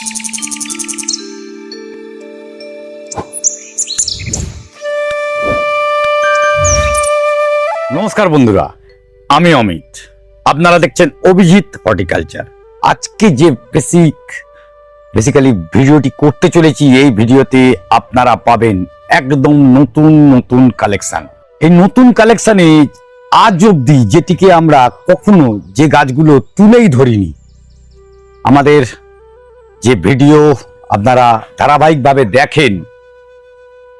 নমস্কার বন্ধুরা, আমি অমিত। আপনারা দেখছেন অভিজিৎ হর্টিকালচার। আজকে যে বেসিক্যালি ভিডিওটি করতে চলেছি, এই ভিডিওতে আপনারা পাবেন একদম নতুন কালেকশন। এই নতুন কালেকশনে আজ অব্দি যেটিকে আমরা কখনো যে গাছগুলো তুলেই ধরিনি, আমাদের যে ভিডিও আপনারা ধারাবাহিকভাবে দেখেন,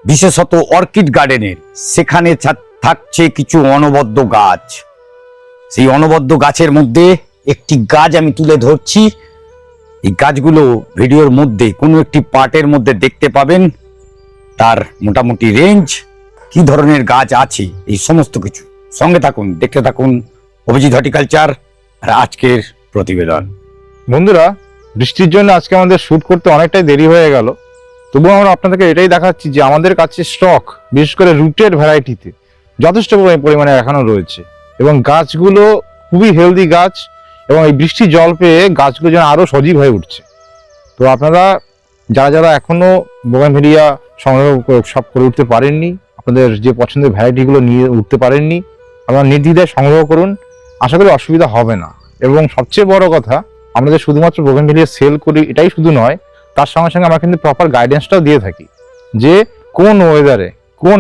বিশেষত অর্কিড গার্ডেনের, সেখানে থাকছে কিছু অনবদ্য গাছ। সেই অনবদ্য গাছের মধ্যে একটি গাছ আমি তুলে ধরছি। এই গাছগুলো ভিডিওর মধ্যে কোনো একটি পার্টের মধ্যে দেখতে পাবেন, তার মোটামুটি রেঞ্জ, কি ধরনের গাছ আছে, এই সমস্ত কিছু। সঙ্গে থাকুন, দেখতে থাকুন অভিজিৎ হর্টিকালচার আর আজকের প্রতিবেদন। বন্ধুরা, বৃষ্টির জন্য আজকে আমাদের শুট করতে অনেকটাই দেরি হয়ে গেল, তবুও আমরা আপনাদেরকে এটাই দেখাচ্ছি যে আমাদের কাছে স্টক, বিশেষ করে রুটেড ভ্যারাইটিতে যথেষ্ট পরিমাণে এখনো রয়েছে এবং গাছগুলো খুবই হেলদি গাছ এবং এই বৃষ্টির জল পেয়ে গাছগুলো যেন আরো সজীব হয়ে উঠছে। তো আপনারা যারা এখনো বোগানভেলিয়া সংগ্রহ সব করে উঠতে পারেননি, আপনাদের যে পছন্দের ভ্যারাইটিগুলো নিয়ে উঠতে পারেননি, আপনারা নির্দ্বিধায় সংগ্রহ করুন, আশা করি অসুবিধা হবে না। এবং সবচেয়ে বড় কথা, আমরা যে শুধুমাত্র বোগানভেলিয়া সেল করি এটাই শুধু নয়, তার সঙ্গে সঙ্গে আমরা কিন্তু প্রপার গাইডেন্সটাও দিয়ে থাকি যে কোন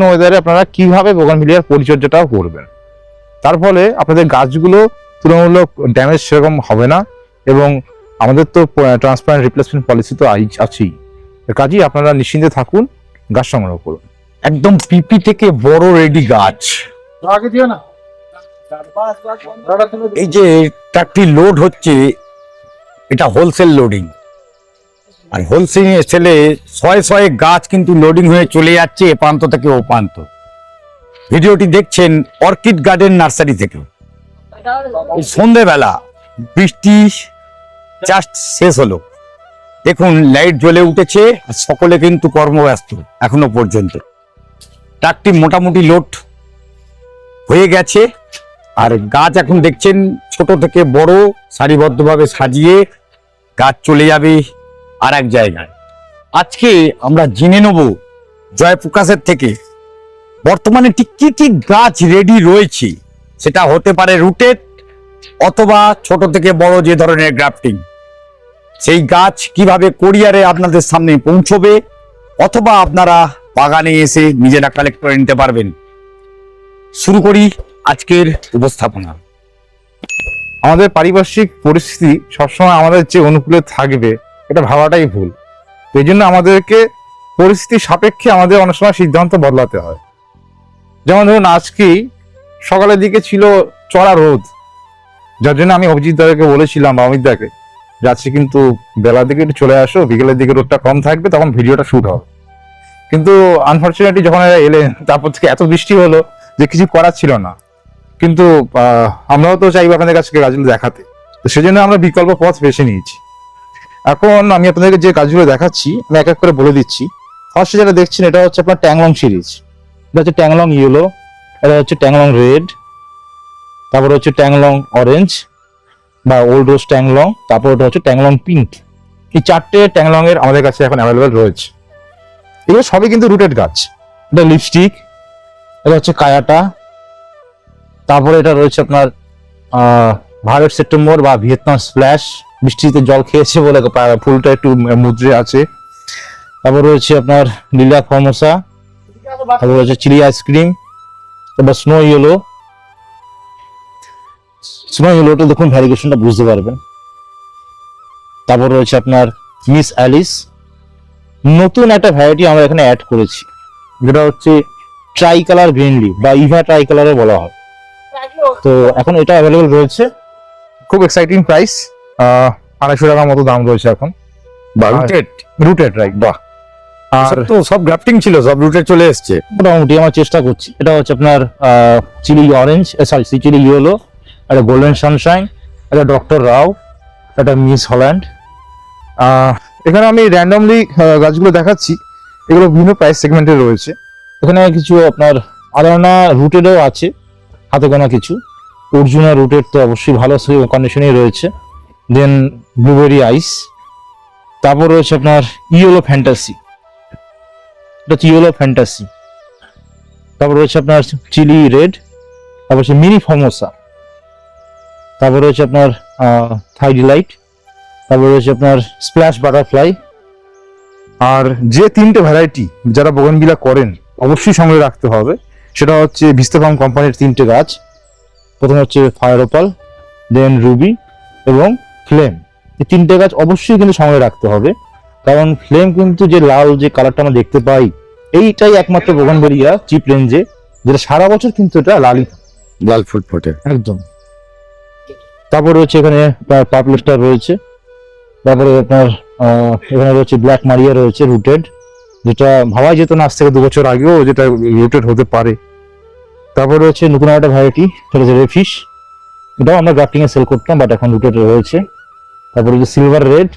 ওয়েদারে আপনারা কিভাবে বোগানভেলিয়ার পরিচর্যাটাও করবেন। তার ফলে আপনাদের গাছগুলো তুলনামূলক ড্যামেজ সেরকম হবে না এবং আমাদের তো ট্রান্সপ্লান্ট রিপ্লেসমেন্ট পলিসি তো আছেই। কাজেই আপনারা নিশ্চিন্তে থাকুন, গাছ সংগ্রহ করুন। একদম পিপি থেকে বড় রেডি গাছ। এই যে ট্রাকটি লোড হচ্ছে, এটা হোলসেল লোডিং, আর হোলসেলে শয়ে গাছ কিন্তু লোডিং হয়ে চলে যাচ্ছে এ প্রান্ত থেকে ও প্রান্ত। ভিডিওটি দেখছেন অর্কিড গার্ডেন নার্সারি থেকে। সন্ধেবেলা বৃষ্টি জাস্ট শেষ হলো, দেখুন লাইট জ্বলে উঠেছে আর সকলে কিন্তু কর্মব্যস্ত এখনো পর্যন্ত। ট্রাকটি মোটামুটি লোড হয়ে গেছে আর গাছ এখন দেখছেন ছোট থেকে বড় সারিবদ্ধভাবে সাজিয়ে গাছ চলে যাবে আর এক জায়গায়। আজকে আমরা জেনে নেব জয়প্রকাশের থেকে বর্তমানে ঠিক কি গাছ রেডি রয়েছে। সেটা হতে পারে রুটেড অথবা ছোট থেকে বড় যে ধরনের গ্রাফটিং। সেই গাছ কিভাবে কোরিয়ারে আপনাদের সামনে পৌঁছবে অথবা আপনারা বাগানে এসে নিজেরা কালেক্ট করে নিতে পারবেন। শুরু করি আজকের উপস্থাপনা। আমাদের পারিপার্শ্বিক পরিস্থিতি সবসময় আমাদের যে অনুকূলে থাকবে এটা ভাবাটাই ভুল। এই জন্য আমাদেরকে পরিস্থিতি সাপেক্ষে আমাদের অনেক সময় সিদ্ধান্ত বদলাতে হয়। যেমন ধরুন, আজকেই সকালের দিকে ছিল চড়া রোদ, যার জন্য আমি অভিজিৎ দাকে বলেছিলাম বা অমিত দাকে যে আজকে কিন্তু বেলার দিকে একটু চলে আসো, বিকেলের দিকে রোদটা কম থাকবে, তখন ভিডিওটা শুট হবে। কিন্তু আনফর্চুনেটলি যখন এরা এলেন, তারপর থেকে এত বৃষ্টি হলো যে কিছু করার ছিল না। কিন্তু আমরাও তো চাইবো আপনাদের কাছে গাছগুলো দেখাতে, তো সেজন্য আমরা বিকল্প পথ বেছে নিয়েছি। এখন আমি আপনাদেরকে যে গাছগুলো দেখাচ্ছি আমি এক এক করে বলে দিচ্ছি। ফার্স্টে যেটা দেখছেন এটা হচ্ছে আপনার ট্যাংলং সিরিজ। এটা হচ্ছে ট্যাংলং ইয়েলো, এটা হচ্ছে ট্যাংলং রেড, তারপর হচ্ছে ট্যাংলং অরেঞ্জ বা ওল্ড রোজ ট্যাংলং, তারপর ওটা হচ্ছে ট্যাংলং পিঙ্ক। এই চারটে ট্যাংলং এর আমাদের কাছে এখন অ্যাভেলেবেল রয়েছে। এগুলো সবই কিন্তু রুটেড গাছ। এটা লিপস্টিক, এটা হচ্ছে কায়াটা, তারপরে এটা রয়েছে আপনার ভায়োলেট সেপ্টেম্বর বা ভিয়েতনাম স্প্ল্যাশ, বৃষ্টিতে জল খেয়েছে বলে ফুলটা একটু মুদ্রে আছে। তারপর রয়েছে আপনার লিলাক ফর্মোসা, তারপর রয়েছে চিলি আইসক্রিম, তারপর স্নো ইয়েলোটা দেখুন ভ্যারিগেশনটা বুঝতে পারবেন। তারপর রয়েছে আপনার মিস অ্যালিস। নতুন একটা ভ্যারাইটি আমরা এখানে অ্যাড করেছি, যেটা হচ্ছে ট্রাই কালার গ্রিন লিফ বা ইভা ট্রাই কালারে বলা হয়। তো এখন এটা অ্যাভেলেবল রয়েছে, খুব এক্সাইটিং প্রাইস, 250 টাকার মতো দাম রয়েছে এখন। Rooted right. বাহ, আর তো সব গ্রাফটিং ছিল, সব রুটে চলে এসছে মোটামুটি। আমরা চেষ্টা করছি। এটা হচ্ছে আপনার চিলি অরেঞ্জ, চিলি ইয়েলো, একটা গোল্ডেন সানশাইন, একটা ডক্টর রাও, একটা মিস হল্যান্ড। এখানে আমি র্যান্ডমলি গাছগুলো দেখাচ্ছি, এগুলো বিভিন্ন প্রাইস সেগমেন্টে রয়েছে। এখানে কিছু আপনার আলাদা রুটেডও আছে, হাতে গোনা কিছু। অর্জুনা রুটেড তো অবশ্যই ভালো কন্ডিশনেই রয়েছে। দেন ব্লুবেরি আইস, তারপর রয়েছে আপনার ইয়েলো ফ্যান্টাসি, এটা হচ্ছে ইয়েলো ফ্যান্টাসি। তারপর রয়েছে আপনার চিলি রেড, তারপর হচ্ছে মিনি ফর্মোসা, তারপর রয়েছে আপনার থাই ডিলাইট, তারপর রয়েছে আপনার স্প্ল্যাশ বাটারফ্লাই। আর যে তিনটে ভ্যারাইটি যারা বোগানভিলা করেন অবশ্যই সঙ্গে রাখতে হবে, সেটা হচ্ছে ভিস্তাফার্ম কোম্পানির তিনটে গাছ। প্রথমে হচ্ছে ফায়ার ওপাল, দেন রুবি এবং ফ্লেম। এই তিনটে গাছ অবশ্যই কিন্তু সঙ্গে রাখতে হবে, কারণ ফ্লেম কিন্তু যে লাল যে কালারটা আমরা দেখতে পাই, এইটাই একমাত্র বোগানভেলিয়া চিপ রেঞ্জে যেটা সারা বছর কিন্তু এটা লালই থাকে। লাল ফুল ফোটে। একদম। তারপর রয়েছে এখানে পার্পল স্টার রয়েছে, তারপরে আপনার এখানে রয়েছে ব্ল্যাক মারিয়া রয়েছে রুটেড, যেটা ভাবাই যেত না আজ থেকে 2 বছর আগেও যেটা রুটেড হতে পারে। তারপর রয়েছে নতুন একটা ভ্যারাইটি, সেটা হচ্ছে রেফিশ, এটাও আমরা গ্রাফটিং এ সেল করতাম, বাট এখন রুটেড রয়েছে। তারপরে হচ্ছে সিলভার রেড,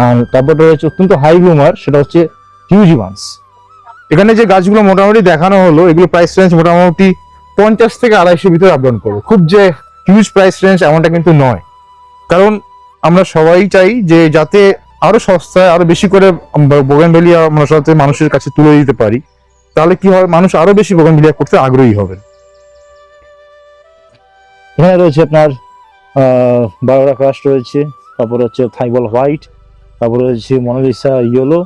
আর তারপর রয়েছে অত্যন্ত হাই ব্লুমার, সেটা হচ্ছে হিউজিভান্স। এখানে যে গাছগুলো মোটামুটি দেখানো হলো, এগুলো প্রাইস রেঞ্জ মোটামুটি 50 থেকে 250 ভিতরে আপডাউন করবে, খুব যে হিউজ প্রাইস রেঞ্জ এমনটা কিন্তু নয়। কারণ আমরা সবাই চাই যে যাতে আরো সস্তায় আরো বেশি করে বোগানভেলিয়া আমরা সাথে মানুষের কাছে তুলে দিতে পারি, তাহলে কি হবে, মানুষ আরো বেশি বোগানভেলিয়া করতে আগ্রহী হবে। এখানে রয়েছে আপনার বারোরা কাস্ট রয়েছে, তারপর হচ্ছে থাইবল হোয়াইট, তারপরে হচ্ছে মোনালিসা ইয়েলো,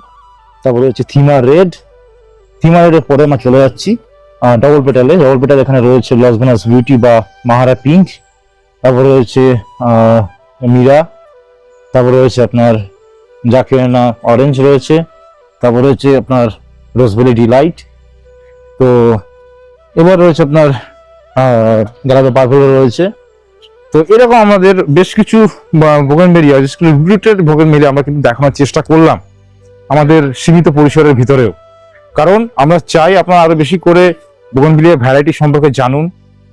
তারপরে হচ্ছে থিমা রেড। থিমা রেডের পরে আমরা চলে যাচ্ছি ডবল পেটালে। ডবল পেটাল এখানে রয়েছে লস ভেনাস বিউটি বা মাহারা পিঙ্ক, তারপরে রয়েছে মীরা, তারপরে রয়েছে আপনার জাকিরানা অরেঞ্জ রয়েছে, তারপরে হচ্ছে আপনার রোজবেলি ডিলাইট। তো এবার রয়েছে আপনার গ্যালাদো পার্পল রয়েছে। তো এরকম আমাদের বেশ কিছু বোগানভেলিয়া, রুটেড বোগানভেলিয়া আমরা কিন্তু দেখানোর চেষ্টা করলাম আমাদের সীমিত পরিসরের ভিতরেও, কারণ আমরা চাই আপনারা আরো বেশি করে বোগানভেলিয়া ভ্যারাইটি সম্পর্কে জানুন,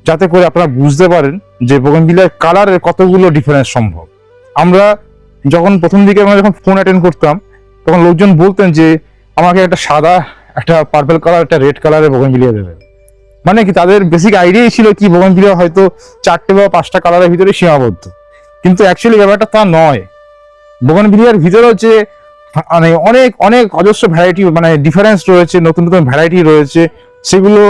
যাতে করে আপনারা বুঝতে পারেন যে বোগানভেলিয়ার কালারের কতগুলো ডিফারেন্স সম্ভব। আমরা যখন প্রথম দিকে আমরা যখন ফোন অ্যাটেন্ড করতাম, তখন লোকজন বলতেন যে আমাকে একটা সাদা, একটা পার্পল কালার, একটা রেড কালারের বোগানভেলিয়া দেবেন। মানে কি, তাদের বেসিক আইডিয়াই ছিল কি বোগানভেলিয়া হয়তো 4টে বা 5টা কালারের ভিতরে সীমাবদ্ধ, কিন্তু অ্যাকচুয়ালি ব্যাপারটা তা নয়। বোগানভেলিয়ার ভিতরেও যে মানে অনেক অনেক অজস্র ভ্যারাইটি, মানে ডিফারেন্স রয়েছে, নতুন নতুন ভ্যারাইটি রয়েছে, সেগুলো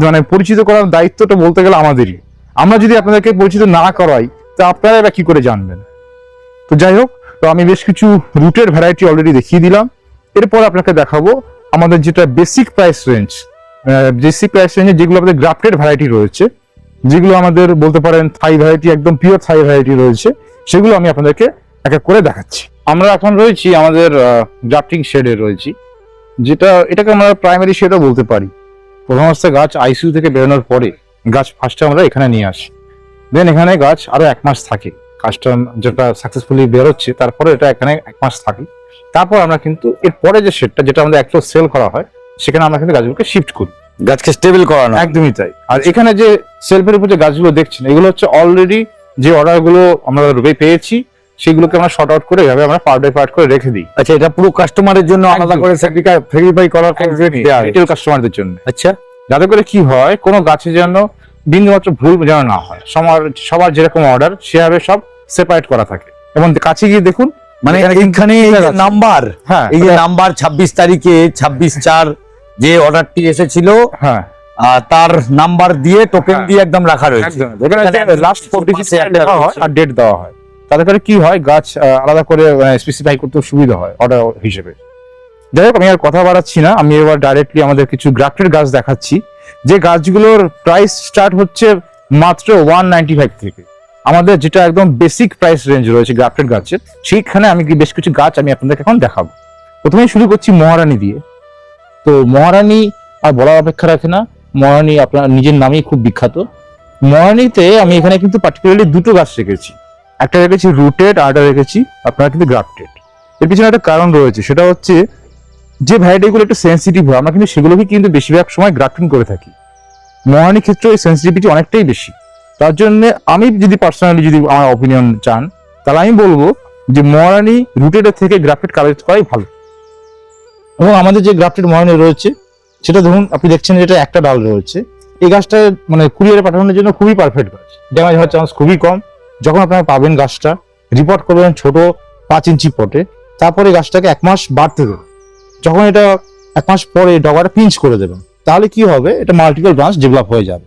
মানে পরিচিত করার দায়িত্বটা বলতে গেলে আমাদেরই। আমরা যদি আপনাদেরকে পরিচিত না করাই, তা আপনারা এবার কি করে জানবেন? তো যাই হোক, তো আমি বেশ কিছু রুটের ভ্যারাইটি অলরেডি দেখিয়ে দিলাম। এরপর আপনাকে দেখাবো আমাদের যেটা বেসিক প্রাইস রেঞ্জ, যেগুলো আমাদের গ্রাফটেড ভ্যারাইটি রয়েছে, যেগুলো আমাদের বলতে পারেন থাই ভ্যারাইটি, একদম পিওর থাই ভ্যারাইটি রয়েছে, সেগুলো আমি আপনাদেরকে এক এক করে দেখাচ্ছি। আমরা এখন রয়েছি আমাদের গ্রাফটিং শেডে রয়েছি, এটাকে আমরা প্রাইমারি শেডও বলতে পারি। প্রথম অবস্থায় গাছ আইসিইউ থেকে বেরোনোর পরে গাছ ফার্স্টে আমরা এখানে নিয়ে আসি, দেন এখানে গাছ আরো 1 মাস থাকে, কাজটা যেটা সাকসেসফুলি বেরোচ্ছে, তারপরে এটা এখানে 1 মাস থাকে। তারপর আমরা কিন্তু এরপরে যে শেডটা, যেটা আমাদের অ্যাকচুয়াল সেল করা হয়, সেখানে আমরা কিন্তু গাছগুলোকে শিফট করি, গাছকে স্টেবল করানো। একদমই তাই। আর এখানে যে সেলফের উপর যে গাছগুলো দেখছেন, এগুলো হচ্ছে অলরেডি যে অর্ডারগুলো আমরা রুবে পেয়েছি, সেগুলোকে আমরা শর্ট আউট করে এভাবে আমরা পার্ট বাই পার্ট করে রেখে দিই। আচ্ছা, এটা পুরো কাস্টমারের জন্য আলাদা করে ভেরিফাই করার রিটেল কাস্টমারদের জন্য, আচ্ছা, যাতে করে কি হয়, কোনো গাছে যেন বিন্দুমাত্র ভুল যেন না হয়, সবার যেরকম অর্ডার সেভাবে সব সেপারেট করা থাকে। এবং কাছে গিয়ে দেখুন, মানে এখানে নাম্বার, হ্যাঁ, এই যে নাম্বার 26 তারিখে 26/4 যে অর্ডারটি এসেছিল, হ্যাঁ, তার নাম্বার দিয়ে টোকেন দিয়ে একদম রাখা রয়েছে। লাস্ট 4 ডিজিট লেখা হয় আর ডেট দেওয়া হয়, তাতে করে কি হয়, গাছ আলাদা করে স্পেসিফাই করতে সুবিধা হয় অর্ডার হিসেবে। যাই হোক, আমি আর কথা বাড়াচ্ছি না, আমি এবার ডাইরেক্টলি আমাদের কিছু গ্রাফটেড গাছ দেখাচ্ছি, যে গাছগুলোর প্রাইস স্টার্ট হচ্ছে মাত্র 195 থেকে। আমাদের যেটা একদম বেসিক প্রাইস রেঞ্জ রয়েছে গ্রাফটেড গাছের, সেইখানে আমি বেশ কিছু গাছ আমি আপনাদেরকে এখন দেখাবো। প্রথমেই শুরু করছি মহারানী দিয়ে। তো মহারানী আর বলার অপেক্ষা রাখে না, মহারানী আপনার নিজের নামেই খুব বিখ্যাত। মহারানীতে আমি এখানে কিন্তু পার্টিকুলারলি 2টো গাছ রেখেছি, একটা রেখেছি রুটেড, আর একটা রেখেছি আপনারা কিন্তু গ্রাফটেড। এর পিছনে একটা কারণ রয়েছে, সেটা হচ্ছে যে ভ্যারাইটিগুলো একটু সেন্সিটিভ হয়, আমরা কিন্তু সেগুলোকে কিন্তু বেশিরভাগ সময় গ্রাফটিং করে থাকি। মহারানীর ক্ষেত্রে এই সেন্সিটিভিটি অনেকটাই বেশি, তার জন্য আমি যদি পার্সোনালি যদি আমার অপিনিয়ন চান, তাহলে আমি বলবো যে মহারানী রুটেডের থেকে গ্রাফটেড কালেক্ট করাই ভালো। এবং আমাদের যে গ্রাফটেড মহারানী রয়েছে, সেটা ধরুন আপনি দেখছেন যেটা একটা ডাল রয়েছে, এই গাছটা মানে কুরিয়ারে পাঠানোর জন্য খুবই পারফেক্ট গাছ, ড্যামেজ হওয়ার চান্স খুবই কম। যখন আপনারা পাবেন গাছটা, রিপোর্ট করবেন ছোট 5 ইঞ্চি পটে, তারপরে গাছটাকে 1 মাস বাড়তে দেবেন। যখন এটা 1 মাস পরে ডগাটা পিঞ্চ করে দেবেন, তাহলে কি হবে, এটা মাল্টিপল ব্রাঞ্চ ডেভেলপ হয়ে যাবে।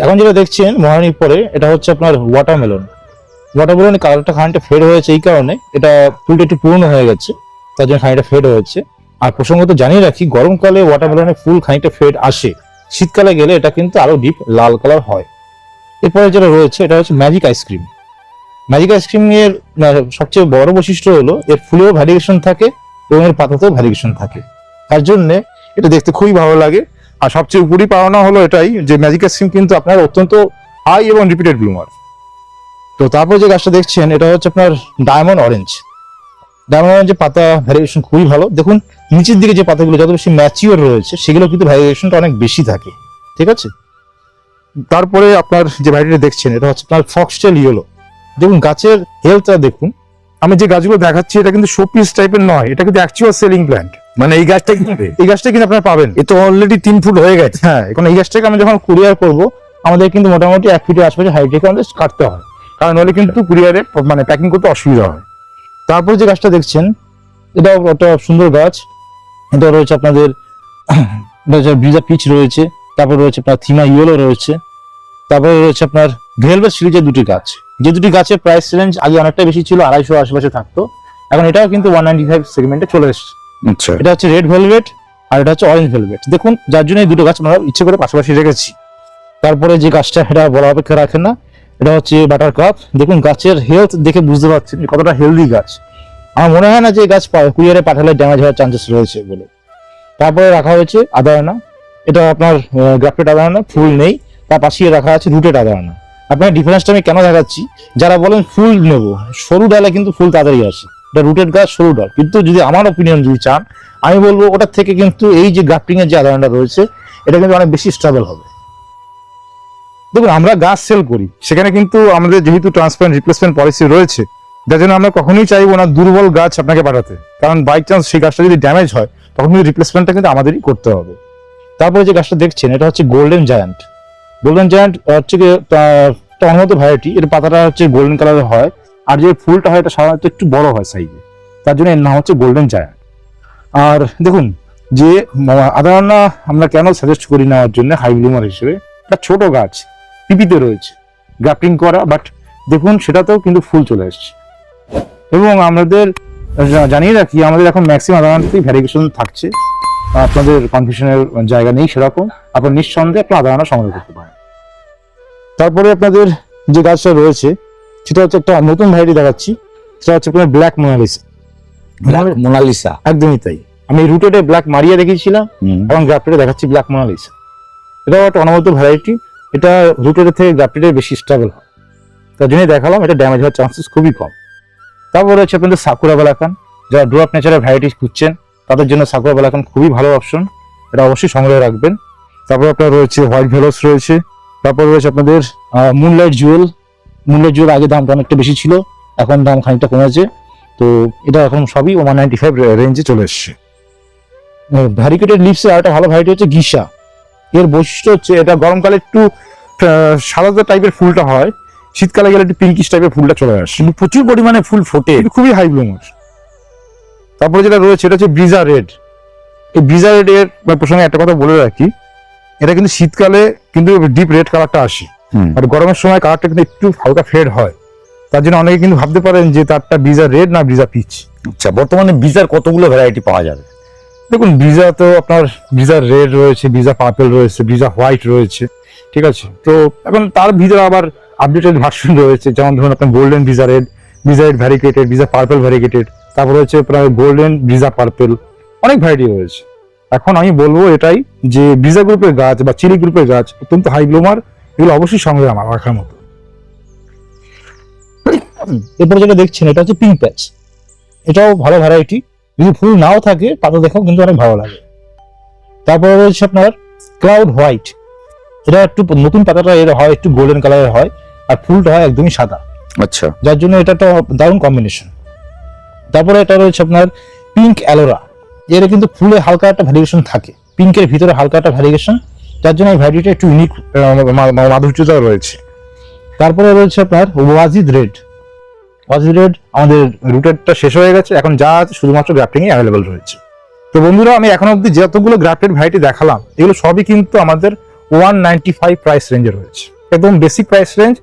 এখন যেটা দেখছেন মহারানীর পরে, এটা হচ্ছে আপনার ওয়াটারমেলন। ওয়াটারমেলনের কালারটা খানিকটা ফেড হয়েছে, এই কারণে এটা ফুলটা একটু পুরনো হয়ে গেছে, তার জন্য খানিকটা ফেড হয়েছে। আর প্রসঙ্গত জানিয়ে রাখি, গরমকালে ওয়াটারমেলনের ফুল খানিকটা ফেড আসে, শীতকালে গেলে এটা কিন্তু আরো ডিপ লাল কালার হয়। এরপরে যেটা রয়েছে এটা হচ্ছে ম্যাজিক আইসক্রিম। ম্যাজিক আইসক্রিম এর সবচেয়ে বড় বৈশিষ্ট্য হলো এর ফুলেও ভ্যারিয়েশন থাকে এবং এর পাতাতেও ভ্যারিয়েশন থাকে, তার জন্য এটা দেখতে খুবই ভালো লাগে। আর সবচেয়ে উপরি পাওনা হলো এটাই যে ম্যাজিক আইসক্রিম কিন্তু আপনার অত্যন্ত হাই এবং রিপিটেড ব্লুমার। তো তারপর যে গাছটা দেখছেন এটা হচ্ছে আপনার ডায়মন্ড অরেঞ্জ। ডায়মন্ড অরেঞ্জের পাতা ভ্যারিয়েশন খুবই ভালো। দেখুন নিচের দিকে যে পাতাগুলো যত বেশি ম্যাচিওর রয়েছে সেগুলো কিন্তু ভ্যারিয়েশনটা অনেক বেশি থাকে, ঠিক আছে। তারপরে আপনার যে ভ্যারাইটিটা দেখছেন এটা হচ্ছে আপনার ফক্সটেল ইয়েলো। দেখুন গাছের হেলথটা দেখুন। আমি যে গাছগুলো দেখাচ্ছি এটা কিন্তু শোপিস টাইপের নয়, এটা কিন্তু অ্যাকচুয়াল সেলিং প্ল্যান্ট। মানে এই গাছটা কিনবে, এই গাছটা কিন্তু আপনারা পাবেন। এ তো অলরেডি 3 ফুট হয়ে গেছে। হ্যাঁ, এখন এই গাছটাকে আমি যখন কুরিয়ার করব আমাদের কিন্তু মোটামুটি 1 ফিটের আশপাশে হাইট রেখে আমাদের কাটতে হয়, কারণ নইলে কিন্তু কুরিয়ারে মানে প্যাকিং করতে অসুবিধা হয়। তারপর যে গাছটা দেখছেন এটাও একটা সুন্দর গাছ। এটা রয়েছে আপনাদের ব্রিজা পিচ রয়েছে, তারপর রয়েছে আপনার থিমা ইয়েলো রয়েছে, তারপরে রয়েছে আপনার ভেলভেট সিরিজের দুটি গাছ। যে দুটি গাছের প্রাইস রেঞ্জ আগে অনেকটা বেশি ছিল, 250 আশেপাশে থাকতো, এখন এটাও কিন্তু 195 সেগমেন্টে চলে এসেছে। আচ্ছা, এটা হচ্ছে রেড ভেলভেট আর এটা হচ্ছে অরেঞ্জ ভেলভেট। দেখুন যার জন্য এই দুটো গাছ আমরা ইচ্ছে করে পাশাপাশি রেখেছি। তারপরে যে গাছটা এটা বলা অপেক্ষা রাখেন না, এটা হচ্ছে বাটার কাপ। দেখুন গাছের হেলথ দেখে বুঝতে পারছেন কতটা হেলদি গাছ। আমার মনে হয় না যে এই গাছ কুরিয়ারে পাঠালে ড্যামেজ হওয়ার চান্সেস রয়েছে বলে। তারপরে রাখা হয়েছে আদারনা। এটা আপনার গ্রাফটেড আদারনা, ফুল নেই, তার পাশে রাখা আছে রুটেড আদারনা। আপনার ডিফারেন্সটা আমি কেন দেখাচ্ছি, যারা বলেন ফুল নেবো, সরু ডালে কিন্তু ফুল তাড়াতাড়ি আসে, এটা রুটেড গাছ সরু ডাল। কিন্তু যদি আমার অপিনিয়ন যদি চান, আমি বলবো ওটার থেকে কিন্তু এই যে গ্রাফটিং এর যে আদারনাটা রয়েছে এটা কিন্তু অনেক বেশি স্টেবল হবে। দেখুন আমরা গাছ সেল করি, সেখানে কিন্তু আমাদের যেহেতু ট্রান্সপ্লান্ট রিপ্লেসমেন্ট পলিসি রয়েছে, যার জন্য আমরা কখনোই চাইবো না দুর্বল গাছ আপনাকে পাঠাতে, কারণ বাই চান্স সেই গাছটা যদি ড্যামেজ হয় তখন কিন্তু রিপ্লেসমেন্টটা কিন্তু আমাদেরই করতে হবে। তারপরে যে গাছটা দেখছেন এটা হচ্ছে গোল্ডেন জায়ান্ট। গোল্ডেন জায়ান্ট হচ্ছে কি একটা অন্যত ভ্যারাইটি। এর পাতাটা হচ্ছে গোল্ডেন কালারের হয়, আর যে ফুলটা হয় এটা সাধারণত একটু বড় হয় সাইজে, তার জন্য এর নাম হচ্ছে গোল্ডেন জায়ান্ট। আর দেখুন যে আদারনা আমরা কেন সাজেস্ট করি নেওয়ার জন্য হাই ব্লুমার হিসেবে, একটা ছোট গাছ পিপিতে রয়েছে, গ্রাফটিং করা, বাট দেখুন সেটাতেও কিন্তু ফুল চলে আসছে। এবং আমাদের জানিয়ে রাখি আমাদের এখন ম্যাক্সিমাম আদারনাতেই ভ্যারিয়েশন থাকছে, আপনাদের কনফিউশনের জায়গা নেই সেরকম। আপনার নিঃসন্দেহে আপনার আদারনা সংগ্রহ করতে পারেন। তারপরে আপনাদের যে গাছটা রয়েছে সেটা হচ্ছে একটা নতুন ভ্যারাইটি দেখাচ্ছি, সেটা হচ্ছে আপনার ব্ল্যাক মোনালিসা। মোনালিসা একদমই তাই, আমি রুটেডে ব্ল্যাক মারিয়া দেখিয়েছিলাম, এবং গ্রাফটেডে দেখাচ্ছি ব্ল্যাক মোনালিসা। এটাও একটা অনবদ্য ভ্যারাইটি, এটা রুটেডের থেকে গ্রাফটেডের বেশি স্টেবল হয়, তার জন্যই দেখালাম। এটা ড্যামেজ হওয়ার চান্সেস খুবই কম। তারপরে হচ্ছে আপনাদের সাকুরা বেলাকান। যারা ড্রপ নেচারের ভ্যারাইটিস খুঁজছেন তাদের জন্য সাকুরা বেলাকান খুবই ভালো অপশন, এটা অবশ্যই সংগ্রহে রাখবেন। তারপর আপনার রয়েছে হোয়াইট ভেলোস রয়েছে, তারপর রয়েছে আপনাদের মুনলাইট জুয়েল। মুনলাইট জুয়েল আগে দামটা অনেকটা বেশি ছিল, এখন দাম খানিকটা কমেছে, তো এটা এখন সবই 195 রেঞ্জে চলে এসছে। ভ্যারিকেটেড লিভসের আরেকটা ভালো ভ্যারাইটি হচ্ছে গিসা। এর বৈশিষ্ট্য হচ্ছে এটা গরমকালে একটু সাদা টাইপের ফুলটা হয়, শীতকালে গেলে একটু পিঙ্কিশ টাইপের ফুলটা চলে আসে, কিন্তু প্রচুর পরিমাণে ফুল ফোটে, কিন্তু খুবই হাই ব্লুমার। তারপরে যেটা রয়েছে এটা হচ্ছে ব্রিজা রেড। এই ব্রিজা রেড এর প্রসঙ্গে একটা কথা বলে রাখি, এটা কিন্তু শীতকালে কিন্তু ডিপ রেড কালারটা আসে, আর গরমের সময় কালারটা কিন্তু একটু হালকা ফেড হয়, তার জন্য অনেকে কিন্তু ভাবতে পারেন যে তারটা ব্রিজা রেড না ব্রিজা পিচ। আচ্ছা, বর্তমানে বীজার কতগুলো ভ্যারাইটি পাওয়া যাবে? দেখুন ব্রিজা তো আপনার ব্রিজা রেড রয়েছে, ব্রিজা পার্পল রয়েছে, ব্রিজা হোয়াইট রয়েছে, ঠিক আছে। তো এখন তার ভিতরে আবার আপডেটেড ভার্সন রয়েছে, যেমন ধরুন আপনার golden Brezza red variegated, Brezza purple variegated, তারপর হচ্ছে আপনার গোল্ডেন ব্রিজা পার্পল, অনেক ভ্যারাইটি রয়েছে। এখন আমি বলবো এটাই যে ব্রিজা গ্রুপের গাছ বা চিলি গ্রুপের গাছ অত্যন্ত হাই ব্লুমার, এগুলো অবশ্যই সংগ্রহে আমার রাখার মতো। এরপরে যেটা দেখছেন এটা হচ্ছে পিঙ্ক প্যাচ। এটাও ভালো ভ্যারাইটি, যদি ফুল নাও থাকে পাতা দেখাও কিন্তু অনেক ভালো লাগে। তারপরে রয়েছে আপনার ক্লাউড হোয়াইট। এটা একটু নতুন পাতাটা এর হয় একটু গোল্ডেন কালারের হয়, আর ফুলটা হয় একদমই সাদা, আচ্ছা, যার জন্য এটা তো দারুণ কম্বিনেশন। তারপরে এটা রয়েছে আপনার পিঙ্ক অ্যালোরা। এর কিন্তু ফুলে হালকা একটা ভ্যারিয়েশন থাকে, পিঙ্কের ভিতরে হালকা একটা ভ্যারিয়েশন, যার জন্য এই ভ্যারাইটিটা একটু ইউনিক মাধুর্যতা রয়েছে। তারপরে রয়েছে আপনার ওয়াজিদ রেড। অজি রেড আমাদের রুটেডটা শেষ হয়ে গেছে, এখন যা আছে শুধুমাত্র গ্রাফটিংই অ্যাভেলেবল রয়েছে। তো বন্ধুরা, আমি এখন অব্দি যতগুলো গ্রাফটেড ভ্যারাইটি দেখালাম এগুলো সবই কিন্তু আমাদের 195 প্রাইস রেঞ্জে রয়েছে, একদম বেসিক প্রাইস রেঞ্জ।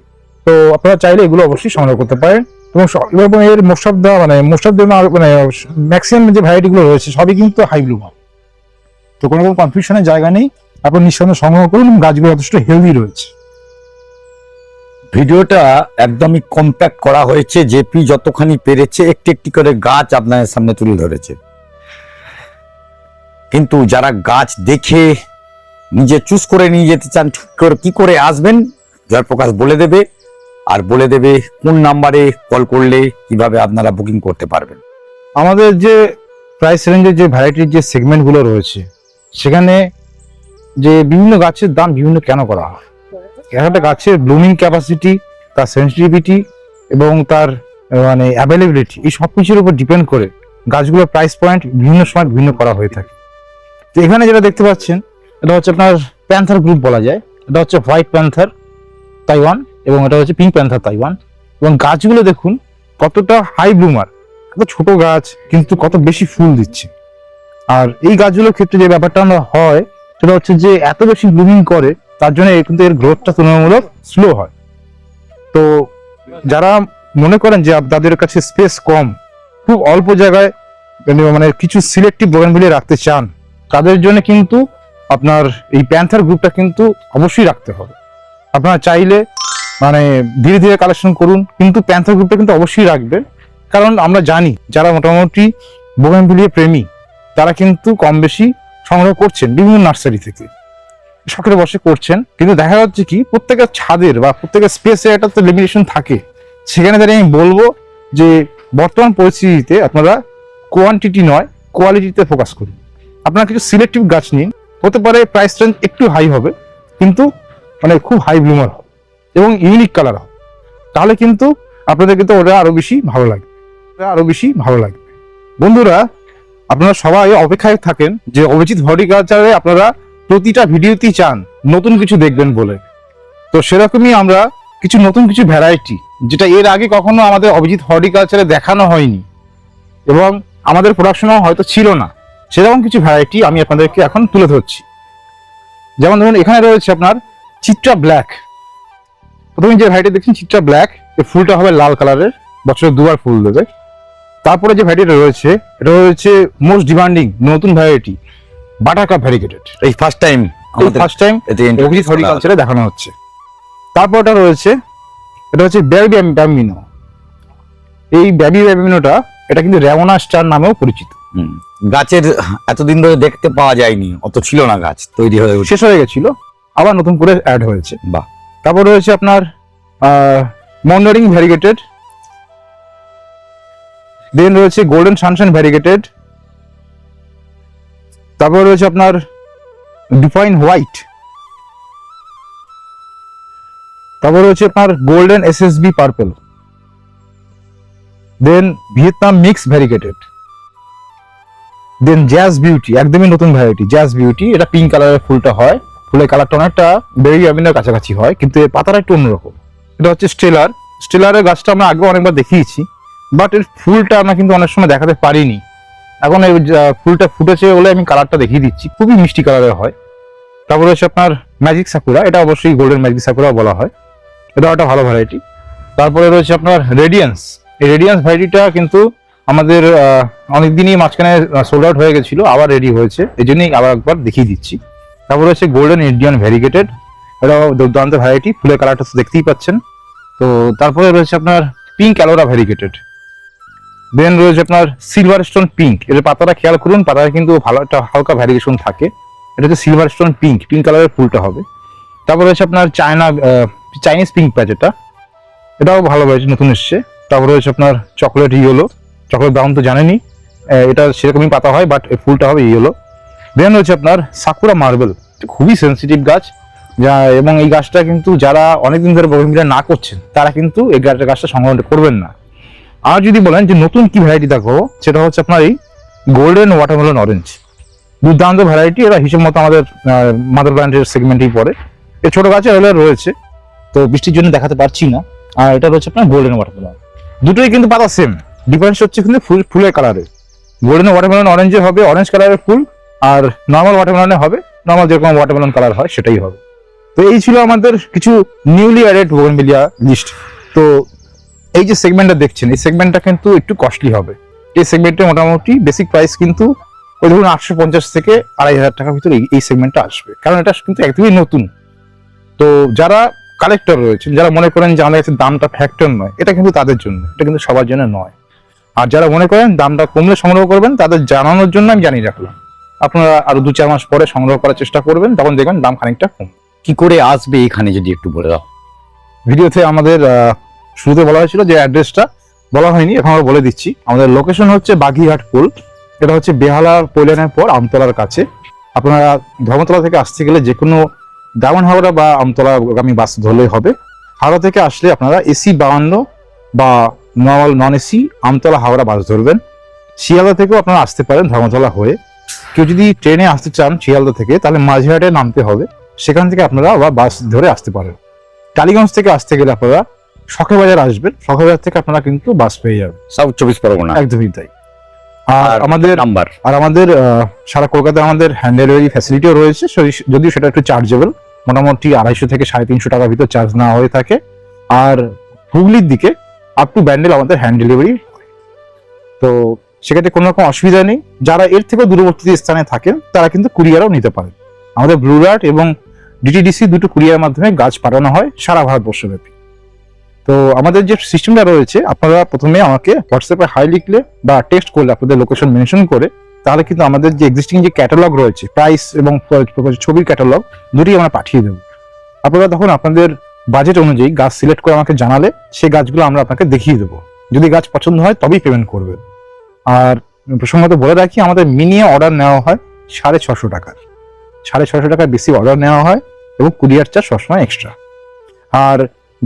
তো আপনারা চাইলে এগুলো অবশ্যই সংগ্রহ করতে পারেন। এবং এর মোস্ট অফ দ্য মানে ম্যাক্সিমাম যে ভ্যারাইটিগুলো রয়েছে সবই কিন্তু হাই ব্লুমার। তো কোনো রকম কনফিউশনের জায়গা নেই, আপনি নিঃসন্দেহে সংগ্রহ করুন। গাছগুলো যথেষ্ট হেলদি রয়েছে। ভিডিওটা একদমই কম্প্যাক্ট করা হয়েছে, জেপি যতখানি পেরেছে একটি একটি করে গাছ আপনাদের সামনে তুলে ধরেছে। কিন্তু যারা গাছ দেখে নিজে চুজ করে নিয়ে যেতে চান, ঠিক করে কি করে আসবেন জয়প্রকাশ বলে দেবে, আর বলে দেবে কোন নাম্বারে কল করলে কিভাবে আপনারা বুকিং করতে পারবেন। আমাদের যে প্রাইস রেঞ্জের যে ভ্যারাইটির যে সেগমেন্টগুলো রয়েছে সেখানে যে বিভিন্ন গাছের দাম বিভিন্ন কেন করা হয়, একটা গাছের ব্লুমিং ক্যাপাসিটি, তার সেন্সিটিভিটি এবং তার মানে অ্যাভেলেবিলিটি, এই সব কিছুর উপর ডিপেন্ড করে গাছগুলোর প্রাইস পয়েন্ট বিভিন্ন সময় বিভিন্ন করা হয়ে থাকে। তো এখানে যেটা দেখতে পাচ্ছেন এটা হচ্ছে আপনার প্যান্থার গ্রুপ বলা যায়। এটা হচ্ছে হোয়াইট প্যান্থার তাইওয়ান এবং এটা হচ্ছে পিঙ্ক প্যান্থার তাইওয়ান। এবং গাছগুলো দেখুন কতটা হাই ব্লুমার, এত ছোট গাছ কিন্তু কত বেশি ফুল দিচ্ছে। আর এই গাছগুলোর ক্ষেত্রে যে ব্যাপারটা আমরা হয় সেটা হচ্ছে যে এত বেশি ব্লুমিং করে তার জন্য কিন্তু এর গ্রোথটা তুলনামূলক স্লো হয়। তো যারা মনে করেন যে তাদের কাছে স্পেস কম, খুব অল্প জায়গায় মানে কিছু সিলেক্টিভ বোগানভিলিয়া রাখতে চান, তাদের জন্য কিন্তু আপনার এই প্যান্থার গ্রুপটা কিন্তু অবশ্যই রাখতে হবে। আপনারা চাইলে মানে ধীরে ধীরে কালেকশন করুন, কিন্তু প্যান্থার গ্রুপটা কিন্তু অবশ্যই রাখবেন। কারণ আমরা জানি যারা মোটামুটি বোগানভিলিয়া প্রেমী তারা কিন্তু কম বেশি সংগ্রহ করছেন বিভিন্ন নার্সারি থেকে, শখের বসে করছেন। কিন্তু দেখা যাচ্ছে কি প্রত্যেকের ছাদের বা প্রত্যেকের স্পেসে একটা তো লিমিটেশন থাকে। সেখানে দাঁড়িয়ে আমি বলবো যে বর্তমান পরিস্থিতিতে আপনারা কোয়ান্টিটি নয় কোয়ালিটিতে ফোকাস করুন। আপনারা কিছু সিলেক্টিভ গাছ নিন, হতে পারে প্রাইস রেঞ্জ একটু হাই হবে কিন্তু মানে খুব হাই ব্লুমার হবে এবং ইউনিক কালার হবে, তাহলে কিন্তু আপনাদের কিন্তু ওটা আরো বেশি ভালো লাগবে। বন্ধুরা, আপনারা সবাই অপেক্ষায় থাকেন যে অভিজিৎ হর্টিকালচারে আপনারা প্রতিটা ভিডিওতেই চান নতুন কিছু দেখবেন বলে। তো সেরকমই আমরা কিছু নতুন কিছু ভ্যারাইটি যেটা এর আগে কখনো আমাদের অভিজিৎ হর্টিকালচারে দেখানো হয়নি এবং আমাদের প্রোডাকশনও হয়তো ছিল না, সেরকম কিছু ভ্যারাইটি আমি আপনাদেরকে এখন তুলে ধরছি। যেমন ধরুন এখানে রয়েছে আপনার চিত্রা ব্ল্যাক। প্রথমে যে ভ্যারাইটি দেখছেন চিত্রা ব্ল্যাক, এই ফুলটা হবে লাল কালারের, বছরে দুবার ফুল দেবে। তারপরে যে ভ্যারাইটিটা রয়েছে এটা হচ্ছে মোস্ট ডিমান্ডিং নতুন ভ্যারাইটি বাটারকাপ ভ্যারিগেটেড। এই ফার্স্ট টাইম অভিজিৎ হর্টিকালচারে দেখানো হচ্ছে। তারপর এটা রয়েছে, এটা হচ্ছে বেবি ব্যাম্বিনো। এই বেবি ব্যাম্বিনোটা এটা কিন্তু রেমোনা স্টার নামেও পরিচিত। গাছের এতদিন ধরে দেখতে পাওয়া যায়নি, অত ছিল না গাছ, তৈরি হয়ে শেষ হয়ে গেছিল, আবার নতুন করে অ্যাড হয়েছে। বাহ। তারপর রয়েছে আপনার মন্ডারিং ভ্যারিগেটেড, দেন রয়েছে গোল্ডেন সানশাইন ভ্যারিগেটেড, তারপর রয়েছে আপনার ডিফাইন হোয়াইট, তারপর রয়েছে আপনার গোল্ডেন এসএসবি পার্পল, দেন ভিয়েতনাম মিক্স ভ্যারিগেটেড, দেন জ্যাজ বিউটি, একদমই নতুন ভ্যারাইটি জ্যাজ বিউটি। এটা পিঙ্ক কালারের ফুলটা হয়, ফুলের কালারটা অনেকটা বেবি ব্যাম্বিনোর কাছাকাছি হয় কিন্তু এর পাতাটা একটু অন্যরকম। এটা হচ্ছে স্টেলারের গাছটা আমরা আগে অনেকবার দেখিয়েছি, বাট এর ফুলটা আমরা কিন্তু অনেক সময় দেখাতে পারিনি। এখন এই ফুলটা ফুটেছে বলে আমি কালারটা দেখিয়ে দিচ্ছি, খুবই মিষ্টি কালারের হয়। তারপরে হচ্ছে আপনার ম্যাজিক সাকুরা, এটা অবশ্যই গোল্ডেন ম্যাজিক সাকুরা বলা হয়, এটা একটা ভালো ভ্যারাইটি। তারপরে রয়েছে আপনার রেডিয়েন্স। এই রেডিয়েন্স ভ্যারাইটিটা কিন্তু আমাদের অনেকদিনই মাঝখানে সোল্ড আউট হয়ে গেছিল, আবার রেডি হয়েছে, এই জন্যই আবার একবার দেখিয়ে দিচ্ছি। তারপরে হচ্ছে গোল্ডেন ইন্ডিয়ান ভ্যারিগেটেড, এটা দুর্দান্ত ভ্যারাইটি, ফুলের কালারটা তো দেখতেই পাচ্ছেন। তো তারপরে রয়েছে আপনার পিঙ্ক অ্যালোরা ভ্যারিগেটেড, দেন রয়েছে আপনার সিলভার স্টোন পিঙ্ক। এর পাতাটা খেয়াল করুন, পাতাটা কিন্তু ভালো একটা হালকা ভ্যারিগেশন থাকে। এটা হচ্ছে সিলভার স্টোন পিঙ্ক কালারের ফুলটা হবে। তারপরে হচ্ছে আপনার চাইনিজ পিঙ্ক প্যাচ, এটাও ভালো ভ্যারাইটি, নতুন এসছে। তারপরে হচ্ছে আপনার চকলেট ইয়েলো, চকলেট ব্রাউন তো জানেনই, এটা সেরকমই পাতা হয় বাট ফুলটা হবে ইয়েলো। দেন হচ্ছে আপনার সাকুরা মার্বেল, খুবই সেন্সিটিভ গাছ যা, এবং এই গাছটা কিন্তু যারা অনেকদিন ধরে বোগানভিলিয়া না করছেন তারা কিন্তু এই গাছটা সংগ্রহ করবেন না। আর যদি বলেন যে নতুন কি ভ্যারাইটি দেখো, সেটা হচ্ছে আপনার এই গোল্ডেন ওয়াটারমেলন অরেঞ্জ, দুর্দান্ত ভ্যারাইটি। এরা হিসেব মতো আমাদের মাদার ব্র্যান্ডের সেগমেন্টেই পড়ে। এই ছোট গাছে রয়েছে, তো বৃষ্টির জন্য দেখাতে পারছি না। আর এটা রয়েছে আপনার গোল্ডেন ওয়াটারমেলন। দুটোই কিন্তু পাতা সেম, ডিফারেন্স হচ্ছে কিন্তু ফুলের কালারে। গোল্ডেন ওয়াটারমেলন অরেঞ্জে হবে অরেঞ্জ কালারের ফুল, আর নর্মাল ওয়াটারমেলনে হবে নর্মাল যেরকম ওয়াটারমেলন কালার হয় সেটাই হবে। তো এই ছিল আমাদের কিছু নিউলি অ্যাডেড বোগেনভিলিয়া লিস্ট। তো এই যে সেগমেন্টটা দেখছেন, এই সেগমেন্টটা কিন্তু একটু কস্টলি হবে। এই সেগমেন্টে মোটামুটি বেসিক প্রাইস কিন্তু ওই ধরুন 850 থেকে 2500 টাকার ভিতরে এই সেগমেন্টটা আসবে, কারণ এটা কিন্তু একদমই নতুন। তো যারা কালেক্টর রয়েছেন, যারা মনে করেন যে আমাদের কাছে দামটা ফ্যাক্টর নয়, এটা কিন্তু তাদের জন্য, এটা কিন্তু সবার জন্য নয়। আর যারা মনে করেন দামটা কমলে সংগ্রহ করবেন, তাদের জানানোর জন্য আমি জানিয়ে রাখলাম। আপনারা আরো 2-4 মাস পরে সংগ্রহ করার চেষ্টা করবেন, তখন দেখবেন দাম খানিকটা কম। কি করে আসবে এখানে যদি একটু বলে দাও। ভিডিওতে আমাদের শুরুতে বলা হয়েছিল যে অ্যাড্রেসটা বলা হয়নি, এখন আমরা বলে দিচ্ছি। আমাদের লোকেশন হচ্ছে বাগিহাট পোল, এটা হচ্ছে বেহালা পৈলানের পর আমতলার কাছে। আপনারা ধর্মতলা থেকে আসতে গেলে যে কোনো ডায়মন্ড হাওড়া বা আমতলাগামী বাস ধরলেই হবে। হাওড়া থেকে আসলে আপনারা AC 52 বা normal non AC Amtala Howrah bus ধরবেন। শিয়ালদা থেকেও আপনারা আসতে পারেন ধর্মতলা হয়ে। কেউ যদি ট্রেনে আসতে চান শিয়ালদা থেকে, তাহলে মাঝিহাটে নামতে হবে, সেখান থেকে আপনারা আবার বাস ধরে আসতে পারেন। টালিগঞ্জ থেকে আসতে গেলে আপনারা শখেবাজার আসবেন, শখেবাজার থেকে আপনারা কিন্তু বাস পেয়ে যাবেন। সাউথ 24 পরগনা একদমই তাই। আর আমাদের নাম্বার সারা কলকাতায় আমাদের হ্যান্ড ডেলিভারি ফ্যাসিলিটিও রয়েছে, যদিও সেটা একটু চার্জেবল, মোটামুটি 250 থেকে 350 টাকার ভিতর চার্জ নেওয়া হয়ে থাকে। আর হুগলির দিকে আপ টু ব্যান্ডেল আমাদের হ্যান্ড ডেলিভারি, তো সেক্ষেত্রে কোনো রকম অসুবিধা নেই। যারা এর থেকে দূরবর্তী স্থানে থাকেন তারা কিন্তু কুরিয়ারও নিতে পারেন। আমাদের ব্লু ডার্ট এবং DTDC দুটো কুরিয়ারের মাধ্যমে গাছ পাঠানো হয় সারা ভারতবর্ষব্যাপী। তো আমাদের যে সিস্টেমটা রয়েছে, আপনারা প্রথমে আমাকে হোয়াটসঅ্যাপে হাই লিখলে বা টেক্সট করলে আপনাদের লোকেশন মেনশন করে, তাহলে কিন্তু আমাদের যে এক্সিস্টিং যে ক্যাটালগ রয়েছে, প্রাইস এবং ছবির ক্যাটালগ দুটি আমরা পাঠিয়ে দেবো। আপনারা তখন আপনাদের বাজেট অনুযায়ী গাছ সিলেক্ট করে আমাকে জানালে সেই গাছগুলো আমরা আপনাকে দেখিয়ে দেবো। যদি গাছ পছন্দ হয় তবেই পেমেন্ট করবেন। আর প্রসঙ্গত বলে রাখি, আমাদের মিনিমাম অর্ডার নেওয়া হয় 650 টাকার, 650 টাকার বেশি অর্ডার নেওয়া হয় এবং কুরিয়ার চার্জ সবসময় এক্সট্রা। আর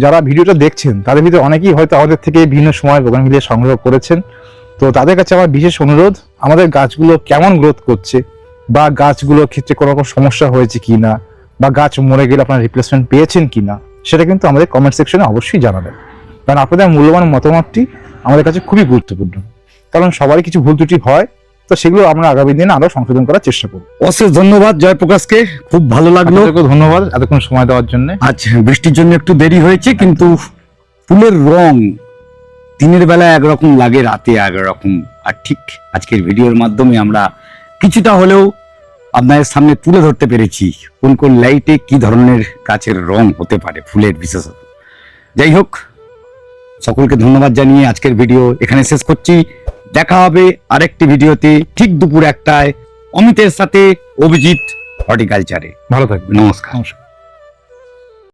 যারা ভিডিওটা দেখছেন তাদের ভিতরে অনেকেই হয়তো আমাদের থেকে বিভিন্ন সময় বোগানভিলিয়া সংগ্রহ করেছেন। তো তাদের কাছে আমার বিশেষ অনুরোধ, আমাদের গাছগুলো কেমন গ্রোথ করছে বা গাছগুলোর ক্ষেত্রে কোনো রকম সমস্যা হয়েছে কিনা, বা গাছ মরে গেলে আপনারা রিপ্লেসমেন্ট পেয়েছেন কিনা, সেটা কিন্তু আমাদের কমেন্ট সেকশনে অবশ্যই জানাবেন। কারণ আপনাদের মূল্যবান মতামতটি আমাদের কাছে খুবই গুরুত্বপূর্ণ, কারণ সবারই কিছু ভুল ত্রুটি হয়, তো সেগুলো আমরা আগামী দিনে আরো সংশোধন করার চেষ্টা করব। অশেষ ধন্যবাদ জয়প্রকাশকে, খুব ভালো লাগলো। আপনাদেরকেও ধন্যবাদ এতক্ষণ সময় দেওয়ার জন্য। আজ বৃষ্টির জন্য একটু দেরি হয়েছে, কিন্তু ফুলের রং দিনের বেলা একরকম লাগে, রাতে একরকম। আর ঠিক আজকের ভিডিওর মাধ্যমে আমরা কিছুটা হলেও আপনাদের সামনে তুলে ধরতে পেরেছি কোন কোন লাইটে কি ধরনের গাছের রং হতে পারে, ফুলের বিশেষত। যাই হোক, সকলকে ধন্যবাদ জানিয়ে আজকের ভিডিও এখানে শেষ করছি। দেখা হবে আরেকটি ভিডিওতে ঠিক দুপুর 1টায় অমিতের সাথে, অভিজিৎ হর্টিকালচারে। ভালো থাকবেন। নমস্কার।